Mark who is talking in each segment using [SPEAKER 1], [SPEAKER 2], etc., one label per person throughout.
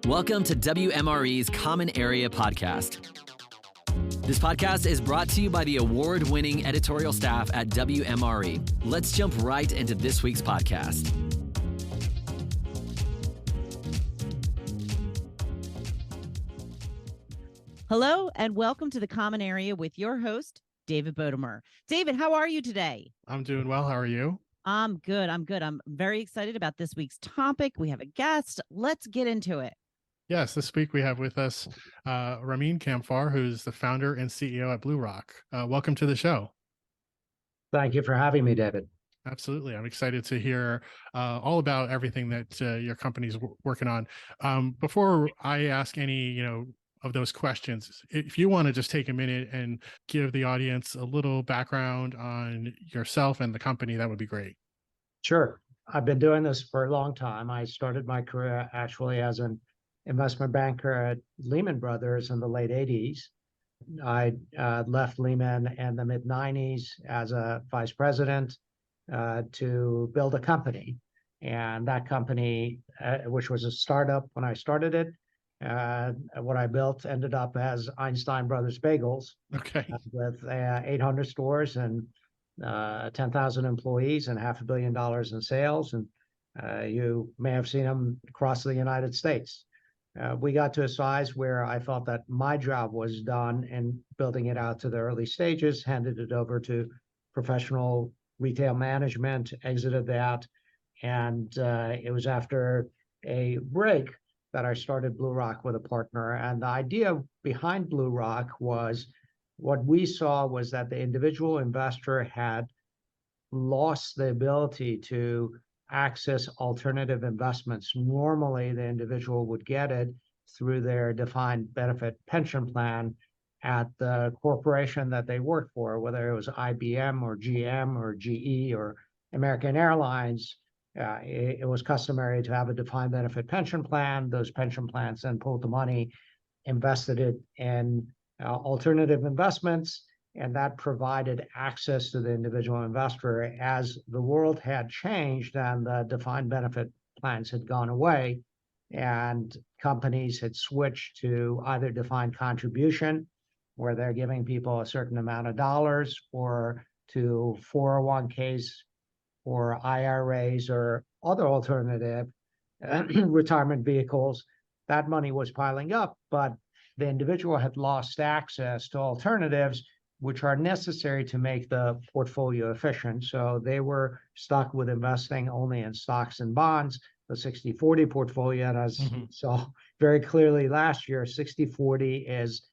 [SPEAKER 1] Welcome to WMRE's Common Area Podcast. This podcast is brought to you by the award-winning editorial staff at WMRE. Let's jump right into this week's podcast.
[SPEAKER 2] Hello, and welcome to the Common Area with your host, David Bodamer. David, how are you today?
[SPEAKER 3] I'm doing well. How are you?
[SPEAKER 2] I'm good. I'm very excited about this week's topic. We have a guest. Let's get into it.
[SPEAKER 3] Yes, this week we have with us Ramin Kamfar, who's the founder and CEO at Bluerock. Welcome to the show.
[SPEAKER 4] Thank you for having me, David.
[SPEAKER 3] Absolutely. I'm excited to hear all about everything that your company's working on. Before I ask any, of those questions, if you want to just take a minute and give the audience a little background on yourself and the company, that would be great.
[SPEAKER 4] Sure. I've been doing this for a long time. I started my career actually as an investment banker at Lehman Brothers in the late 80s. I left Lehman in the mid 90s as a vice president to build a company. And that company, which was a startup when I started it, what I built ended up as Einstein Brothers Bagels.
[SPEAKER 3] Okay.
[SPEAKER 4] With 800 stores and 10,000 employees and $500 million in sales. And you may have seen them across the United States. We got to a size where I felt that my job was done in building it out to the early stages, handed it over to professional retail management, exited that. And it was after a break that I started Bluerock with a partner. And the idea behind Bluerock was what we saw was that the individual investor had lost the ability to access alternative investments. Normally, the individual would get it through their defined benefit pension plan at the corporation that they worked for, whether it was IBM or GM or GE or American Airlines. It was customary to have a defined benefit pension plan. Those pension plans then pulled the money, invested it in alternative investments, and that provided access to the individual investor. As the world had changed and the defined benefit plans had gone away and companies had switched to either defined contribution, where they're giving people a certain amount of dollars, or to 401ks or IRAs or other alternative retirement vehicles, that money was piling up, but the individual had lost access to alternatives which are necessary to make the portfolio efficient. So they were stuck with investing only in stocks and bonds, the 60-40 portfolio. And as you saw very clearly last year, 60-40 is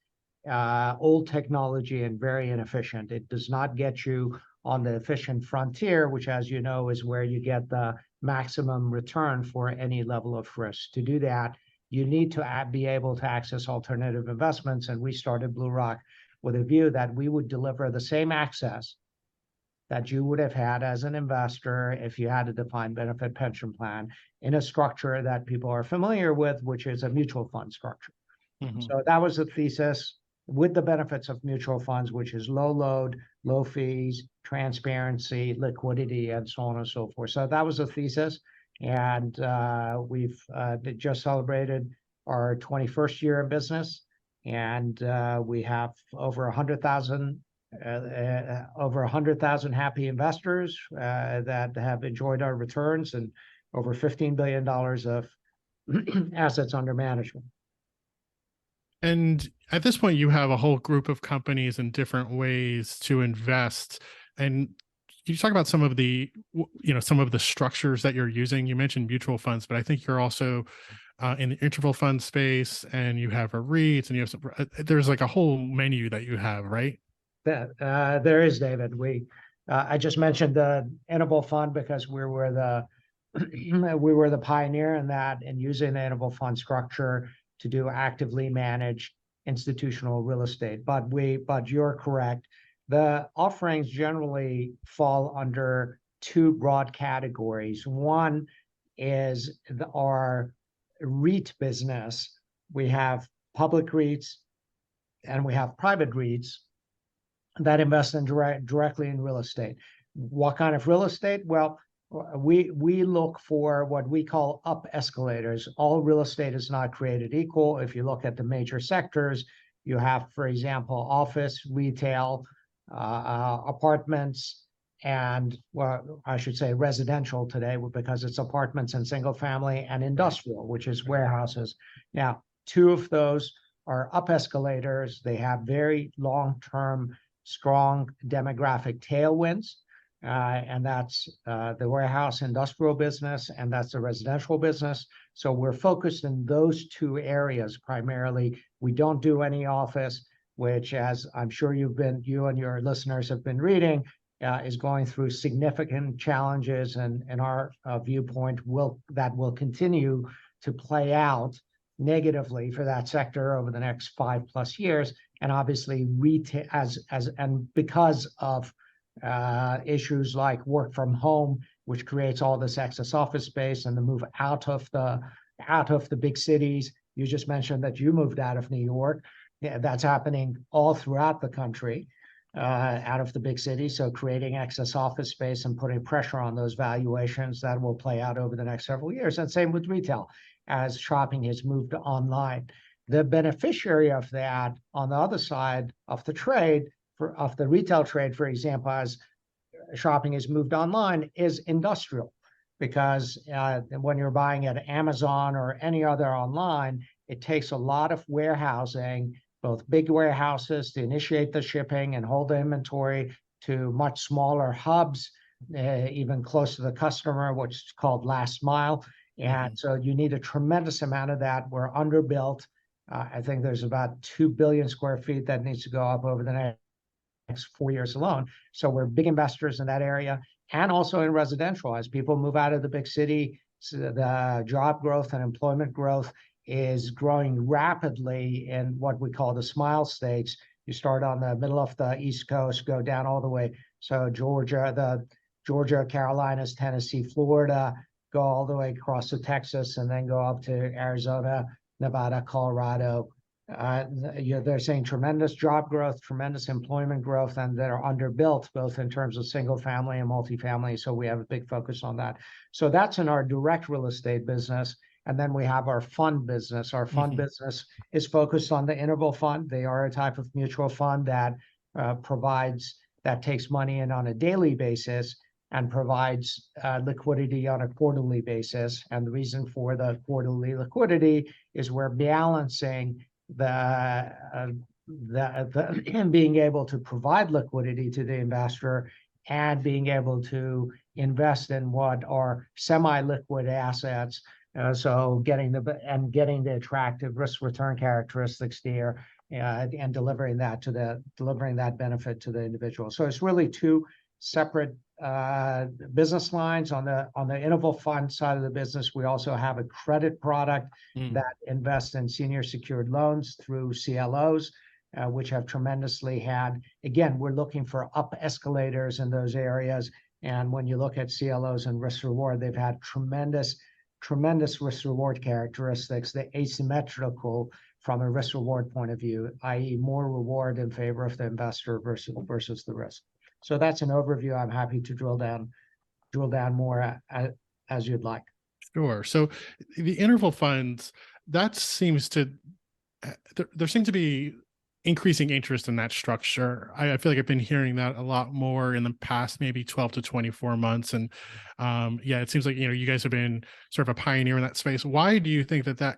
[SPEAKER 4] old technology and very inefficient. It does not get you on the efficient frontier, which, as you know, is where you get the maximum return for any level of risk. To do that, you need to be able to access alternative investments. And we started Bluerock with a view that we would deliver the same access that you would have had as an investor if you had a defined benefit pension plan in a structure that people are familiar with, which is a mutual fund structure. So that was the thesis, with the benefits of mutual funds, which is low load, low fees, transparency, liquidity, and so on and so forth. So that was the thesis. And we've just celebrated our 21st year in business. And we have over 100,000 happy investors that have enjoyed our returns, and over $15 billion of assets under management.
[SPEAKER 3] And at this point, you have a whole group of companies and different ways to invest. And can you talk about some of the, some of the structures that you're using? You mentioned mutual funds, but I think you're also in the interval fund space, and you have a REIT, and you have there's like a whole menu that you have, right?
[SPEAKER 4] There is, David. I just mentioned the interval fund because we were the pioneer in that, and using the interval fund structure to do actively managed institutional real estate. But you're correct. The offerings generally fall under two broad categories. One is our REIT business. We have public REITs and we have private REITs that invest in directly in real estate. What kind of real estate? Well, we look for what we call up escalators. All real estate is not created equal. If you look at the major sectors, you have, for example, office, retail, apartments, and, well, I should say residential today, because it's apartments and single family, and industrial, which is warehouses. Now, two of those are up escalators. They have very long-term, strong demographic tailwinds. And that's the warehouse industrial business, and that's the residential business. So we're focused in those two areas primarily. We don't do any office, which, as I'm sure you and your listeners have been reading, is going through significant challenges, and in our viewpoint, will continue to play out negatively for that sector over the next 5+ years. And obviously, retail and because of issues like work from home, which creates all this excess office space, and the move out of the big cities. You just mentioned that you moved out of New York. Yeah, that's happening all throughout the country, out of the big cities. So creating excess office space and putting pressure on those valuations, that will play out over the next several years. And same with retail, as shopping has moved online. The beneficiary of that on the other side of the trade, of the retail trade, for example, as shopping has moved online, is industrial. Because when you're buying at Amazon or any other online, it takes a lot of warehousing, both big warehouses to initiate the shipping and hold the inventory, to much smaller hubs, even close to the customer, which is called last mile. And so you need a tremendous amount of that. We're underbuilt. I think there's about 2 billion square feet that needs to go up over the next 4 years alone. So we're big investors in that area, and also in residential. As people move out of the big city, so the job growth and employment growth is growing rapidly in what we call the smile states. You start on the middle of the East Coast, go down all the way. So Georgia, Carolinas, Tennessee, Florida, go all the way across to Texas, and then go up to Arizona, Nevada, Colorado. They're saying tremendous job growth, tremendous employment growth, and they're underbuilt both in terms of single family and multifamily. So we have a big focus on that. So that's in our direct real estate business. And then we have our fund business. Our fund business is focused on the interval fund. They are a type of mutual fund that takes money in on a daily basis and provides liquidity on a quarterly basis. And the reason for the quarterly liquidity is we're balancing being able to provide liquidity to the investor and being able to invest in what are semi-liquid assets. So getting the attractive risk return characteristics there, and delivering that benefit to the individual. So it's really two separate business lines. On the interval fund side of the business, we also have a credit product that invests in senior secured loans through CLOs, which have tremendously again, we're looking for up escalators in those areas. And when you look at CLOs and risk reward, they've had tremendous risk reward characteristics. They're asymmetrical from a risk reward point of view, i.e. more reward in favor of the investor versus the risk. So that's an overview. I'm happy to drill down more as you'd like.
[SPEAKER 3] Sure. So the interval funds, that seems to, there seems to be increasing interest in that structure. I feel like I've been hearing that a lot more in the past, maybe 12 to 24 months. And yeah, it seems like, you guys have been sort of a pioneer in that space. Why do you think that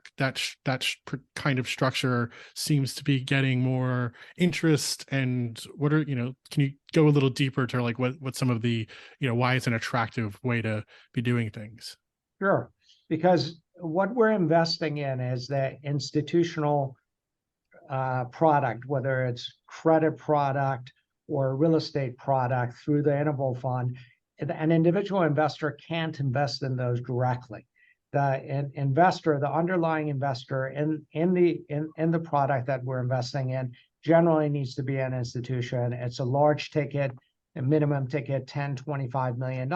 [SPEAKER 3] kind of structure seems to be getting more interest? And what are, can you go a little deeper to like what some of the, why it's an attractive way to be doing things?
[SPEAKER 4] Sure. Because what we're investing in is the institutional product, whether it's credit product or real estate product through the interval fund. An individual investor can't invest in those directly. The underlying investor in the product that we're investing in generally needs to be an institution. It's a large ticket, a minimum ticket, $10-25 million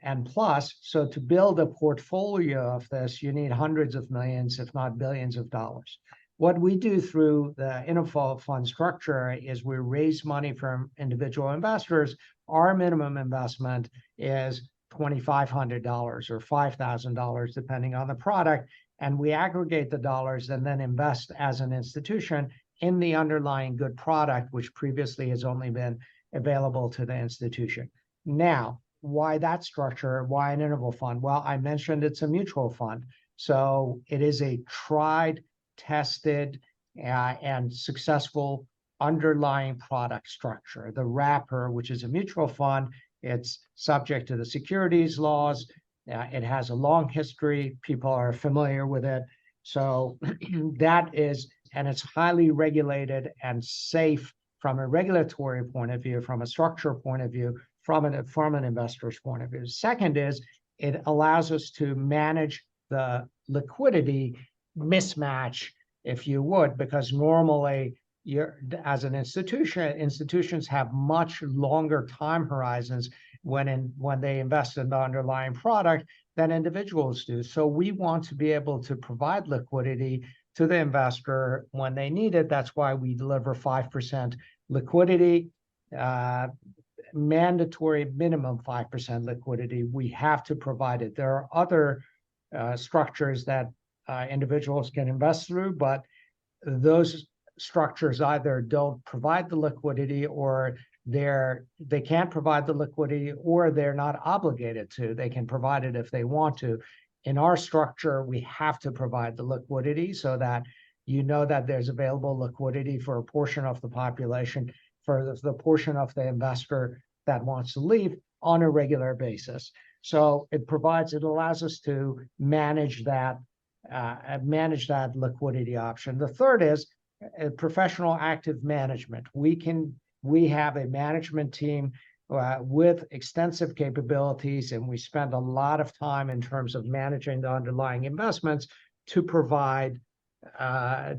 [SPEAKER 4] and plus. So to build a portfolio of this, you need hundreds of millions, if not billions of dollars. What we do through the interval fund structure is we raise money from individual investors. Our minimum investment is $2,500 or $5,000, depending on the product. And we aggregate the dollars and then invest as an institution in the underlying good product, which previously has only been available to the institution. Now, why that structure? Why an interval fund? Well, I mentioned it's a mutual fund. So it is a tried, tested, and successful underlying product structure. The wrapper, which is a mutual fund, it's subject to the securities laws. It has a long history. People are familiar with it. So that is, and it's highly regulated and safe from a regulatory point of view, from a structure point of view, from an investor's point of view. Second is it allows us to manage the liquidity mismatch, if you would, because normally as an institutions have much longer time horizons when they invest in the underlying product than individuals do. So we want to be able to provide liquidity to the investor when they need it. That's why we deliver 5% liquidity, mandatory minimum 5% liquidity. We have to provide it. There are other structures that individuals can invest through, but those structures either don't provide the liquidity, or they can't provide the liquidity, or they're not obligated to. They can provide it if they want to. In our structure, we have to provide the liquidity so that you know that there's available liquidity for a portion of the population, for the portion of the investor that wants to leave on a regular basis. So it allows us to manage that liquidity option. The third is professional active management. We have a management team with extensive capabilities, and we spend a lot of time in terms of managing the underlying investments to provide the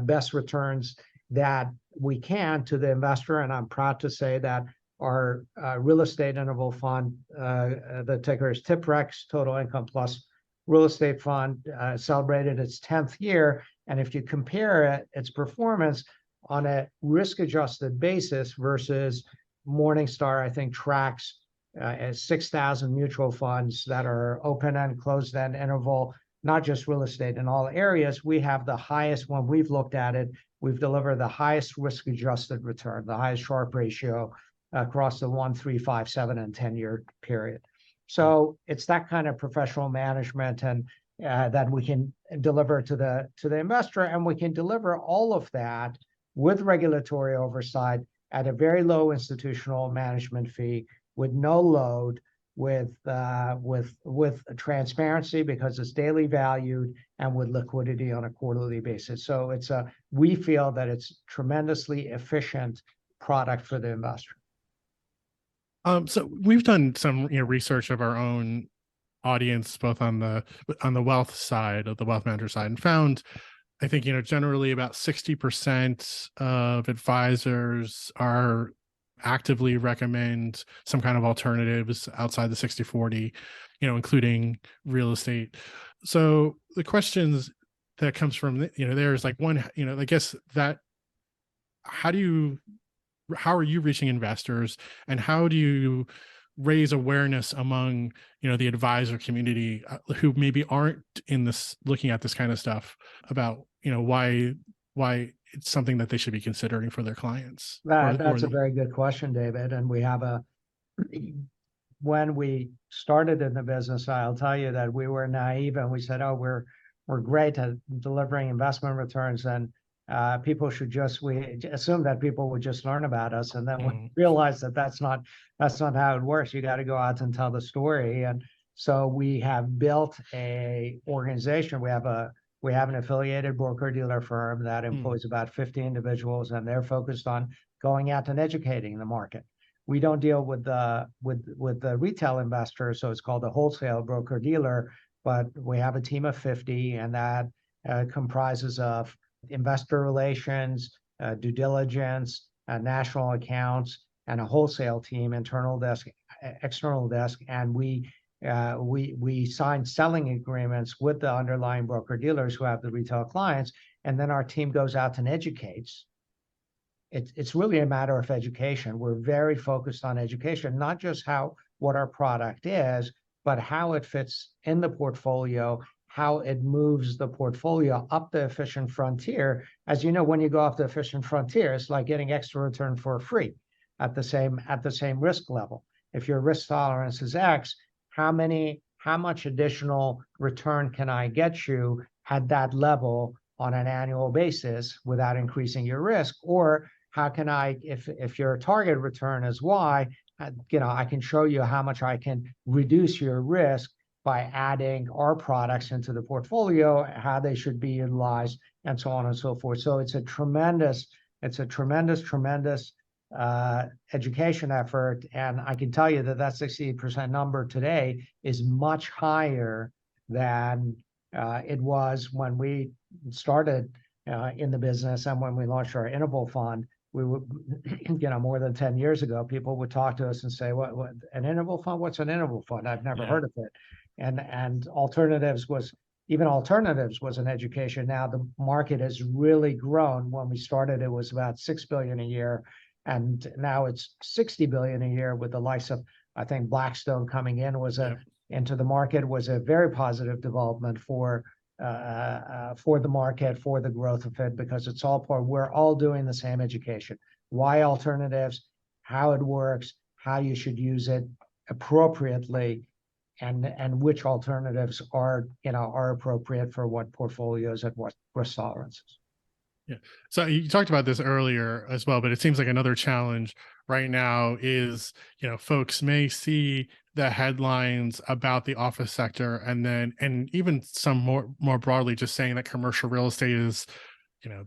[SPEAKER 4] best returns that we can to the investor. And I'm proud to say that our real estate interval fund, the ticker is TIPRX, Total Income Plus Real Estate Fund, celebrated its 10th year. And if you compare its performance on a risk-adjusted basis versus Morningstar, I think tracks 6,000 mutual funds that are open-end, closed-end interval, not just real estate, in all areas. We have the highest, when we've looked at it, we've delivered the highest risk-adjusted return, the highest Sharpe ratio across the 1, 3, 5, 7, and 10-year period. So it's that kind of professional management and that we can deliver to the investor, and we can deliver all of that with regulatory oversight at a very low institutional management fee, with no load, with transparency because it's daily valued, and with liquidity on a quarterly basis. So we feel that it's tremendously efficient product for the investor.
[SPEAKER 3] So we've done some research of our own audience, both on the wealth side, of the wealth manager side, and found, I think, generally about 60% of advisors are actively recommend some kind of alternatives outside the 60-40, including real estate. So the questions that comes from, there's like one, I guess that, how are you reaching investors, and how do you raise awareness among the advisor community who maybe aren't in this, looking at this kind of stuff, about why it's something that they should be considering for their clients?
[SPEAKER 4] That's a very good question, David. And when we started in the business, I'll tell you that we were naive, and we said, oh, we're great at delivering investment returns, and we assumed that people would just learn about us, and then we realized that that's not how it works. You got to go out and tell the story. And so we have built a organization. We have an affiliated broker dealer firm that employs about 50 individuals, and they're focused on going out and educating the market. We don't deal with the retail investors, so it's called a wholesale broker dealer, but we have a team of 50, and that comprises of investor relations, due diligence, national accounts, and a wholesale team, internal desk, external desk. And we sign selling agreements with the underlying broker dealers who have the retail clients, and then our team goes out and educates it's really a matter of education. We're very focused on education, not just what our product is, but how it fits in the portfolio, how it moves the portfolio up the efficient frontier. As you know, when you go up the efficient frontier, it's like getting extra return for free at the same risk level. If your risk tolerance is X, how much additional return can I get you at that level on an annual basis without increasing your risk? Or how can I, if your target return is Y, I can show you how much I can reduce your risk by adding our products into the portfolio, how they should be utilized, and so on and so forth. So it's a tremendous education effort. And I can tell you that 68% number today is much higher than it was when we started in the business and when we launched our interval fund. We would, more than 10 years ago, people would talk to us and say, what an interval fund? What's an interval fund? I've never heard of it. And alternatives was an education. Now the market has really grown. When we started, it was about $6 billion a year. And now it's $60 billion a year with the likes of, I think, Blackstone coming in into the market was a very positive development for the market, for the growth of it, because it's all part, we're all doing the same education. Why alternatives, how it works, how you should use it appropriately, and which alternatives are appropriate for what portfolios and what risk tolerances.
[SPEAKER 3] Yeah. So you talked about this earlier as well, but it seems like another challenge right now is, folks may see the headlines about the office sector and even some more broadly just saying that commercial real estate is,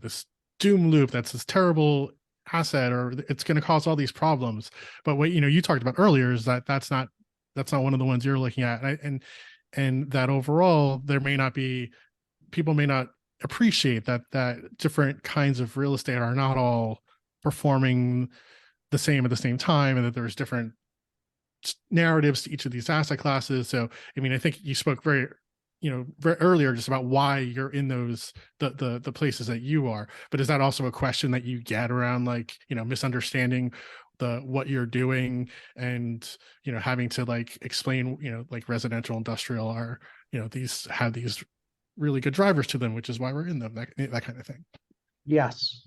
[SPEAKER 3] this doom loop, that's this terrible asset, or it's going to cause all these problems. But what, you talked about earlier is that's not one of the ones you're looking at. And that overall people may not appreciate that different kinds of real estate are not all performing the same at the same time, and that there's different narratives to each of these asset classes. So, I think you spoke very earlier just about why you're in the places that you are. But is that also a question that you get around misunderstanding what you're doing and, having to explain, residential, industrial are, these have these really good drivers to them, which is why we're in them, that kind of thing.
[SPEAKER 4] Yes.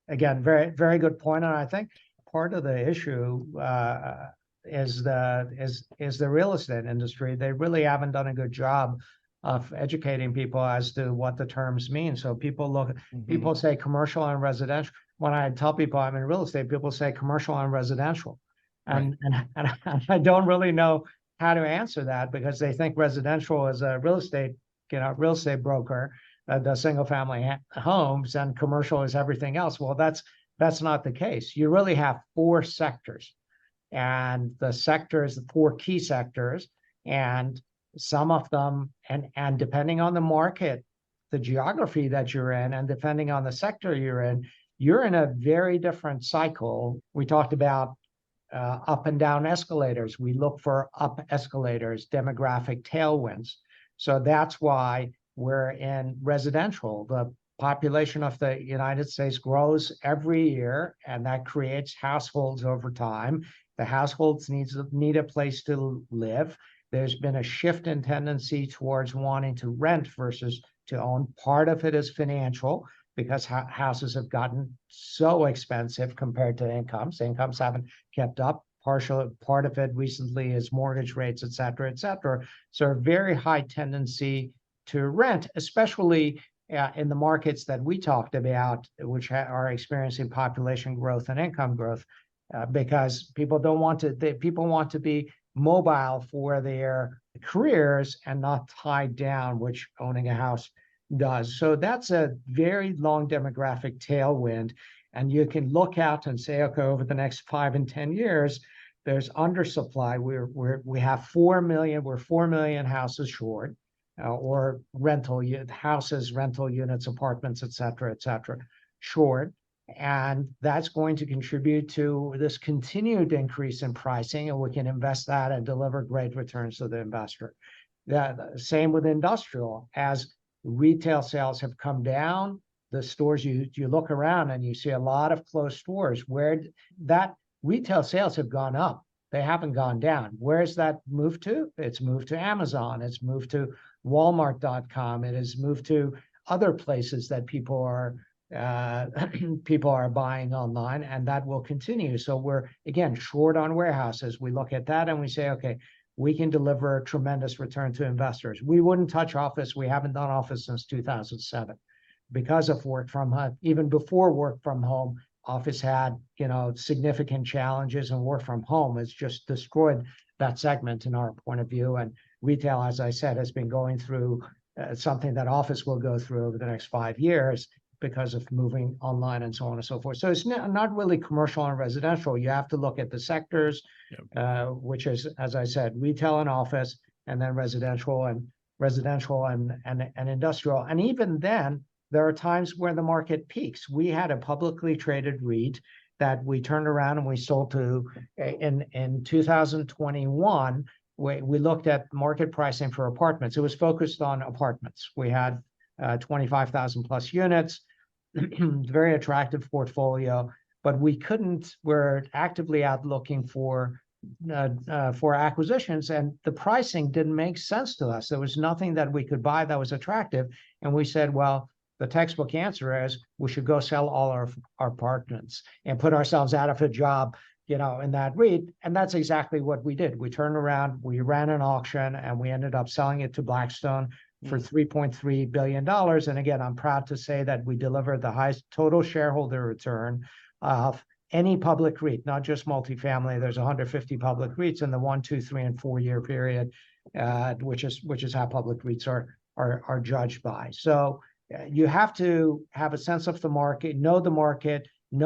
[SPEAKER 4] Again, very, very good point. And I think part of the issue is the real estate industry. They really haven't done a good job of educating people as to what the terms mean. So people say commercial and residential. When I tell people I'm in real estate, people say commercial and residential. And I don't really know how to answer that, because they think residential is a real estate broker does single family homes, and commercial is everything else. Well, that's not the case. You really have four sectors, and the four key sectors, and some of them, and depending on the market, the geography that you're in, and depending on the sector you're in a very different cycle. We talked about up and down escalators. We look for up escalators, demographic tailwinds. So that's why we're in residential. The population of the United States grows every year, and that creates households over time. The households need a place to live. There's been a shift in tendency towards wanting to rent versus to own. Part of it is financial, because houses have gotten so expensive compared to incomes. Incomes haven't kept up. Part of it recently is mortgage rates, et cetera, So a very high tendency to rent, especially in the markets that we talked about, which are experiencing population growth and income growth, because people want to be mobile for their careers and not tied down, which owning a house does. So that's a very long demographic tailwind. And you can look out and say, okay, over the next 5 and 10 years, there's undersupply. We have 4 million houses short, or rental units, apartments, et cetera, short. And that's going to contribute to this continued increase in pricing, and we can invest that and deliver great returns to the investor. Same with industrial. As retail sales have come down, the stores, you look around and you see a lot of closed stores where that retail sales have gone up. They haven't gone down. Where's that moved to? It's moved to Amazon. It's moved to Walmart.com. It has moved to other places that people are buying online, and that will continue. So we're, again, short on warehouses. We look at that and we say, okay, we can deliver a tremendous return to investors. We wouldn't touch office. We haven't done office since 2007 because of work from home. Even before work from home, office had, significant challenges, and work from home has just destroyed that segment in our point of view. And retail, as I said, has been going through something that office will go through over the next 5 years because of moving online and so on and so forth. So it's not really commercial and residential. You have to look at the sectors, which is, as I said, retail and office, and then residential and industrial. And even then, there are times where the market peaks. We had a publicly traded REIT that we turned around and we sold to in 2021. We looked at market pricing for apartments. It was focused on apartments. We had 25,000 plus units, very attractive portfolio, but we're actively out looking for acquisitions, and the pricing didn't make sense to us. There was nothing that we could buy that was attractive. And we said, well, the textbook answer is we should go sell all our apartments and put ourselves out of a job, in that REIT. And that's exactly what we did. We turned around, we ran an auction, and we ended up selling it to Blackstone for $3.3 billion. And again, I'm proud to say that we delivered the highest total shareholder return of any public REIT, not just multifamily. There's 150 public REITs in the 1, 2, 3, and 4 year period, which is how public REITs are judged by. So you have to have a sense of the market, know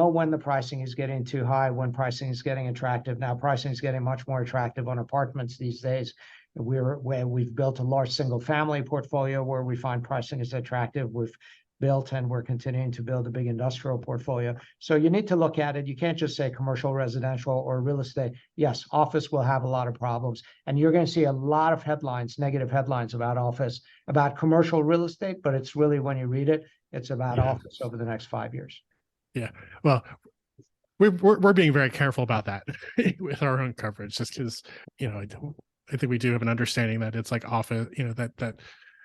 [SPEAKER 4] when the pricing is getting too high, when pricing is getting attractive. Now pricing is getting much more attractive on apartments these days. We've built a large single family portfolio where we find pricing is attractive. We've built and we're continuing to build a big industrial portfolio. So you need to look at it. You can't just say commercial, residential, or real estate. Yes, office will have a lot of problems. And you're going to see a lot of headlines, negative headlines about office, about commercial real estate, but it's really, when you read it, it's about office over the next 5 years. Yeah.
[SPEAKER 3] Well, we're being very careful about that with our own coverage, just because, I think we do have an understanding that it's like office, that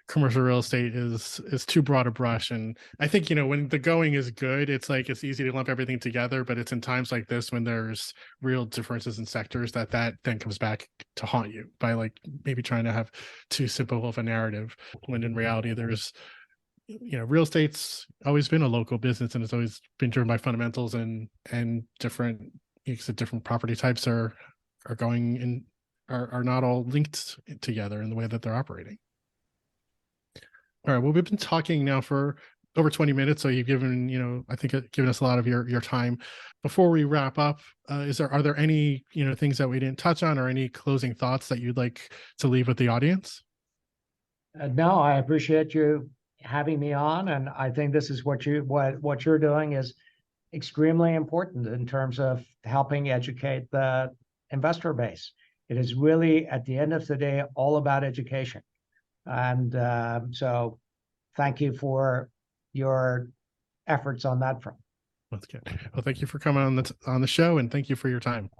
[SPEAKER 3] commercial real estate is too broad a brush. And I think, when the going is good, it's like, it's easy to lump everything together, but it's in times like this when there's real differences in sectors that then comes back to haunt you by like maybe trying to have too simple of a narrative, when in reality there's, real estate's always been a local business, and it's always been driven by fundamentals, and different property types are going in, are not all linked together in the way that they're operating. All right. Well, we've been talking now for over 20 minutes. So you've given, I think given us a lot of your time. Before we wrap up, are there any, things that we didn't touch on, or any closing thoughts that you'd like to leave with the audience?
[SPEAKER 4] No, I appreciate you having me on. And I think this is what you're doing is extremely important in terms of helping educate the investor base. It is really, at the end of the day, all about education. And so thank you for your efforts on that front.
[SPEAKER 3] That's good. Well, thank you for coming on the show, and thank you for your time.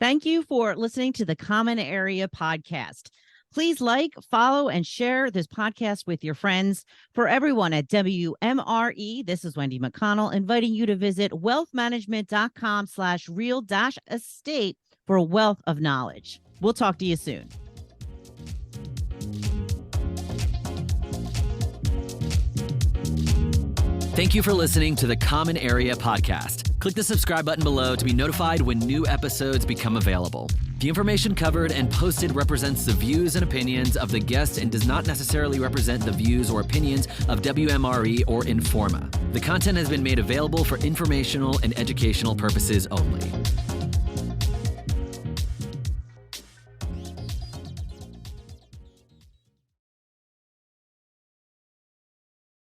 [SPEAKER 2] Thank you for listening to the Common Area Podcast. Please like, follow, and share this podcast with your friends. For everyone at WMRE, this is Wendy McConnell, inviting you to visit wealthmanagement.com/real-estate for a wealth of knowledge. We'll talk to you soon.
[SPEAKER 1] Thank you for listening to the Common Area Podcast. Click the subscribe button below to be notified when new episodes become available. The information covered and posted represents the views and opinions of the guest and does not necessarily represent the views or opinions of WMRE or Informa. The content has been made available for informational and educational purposes only.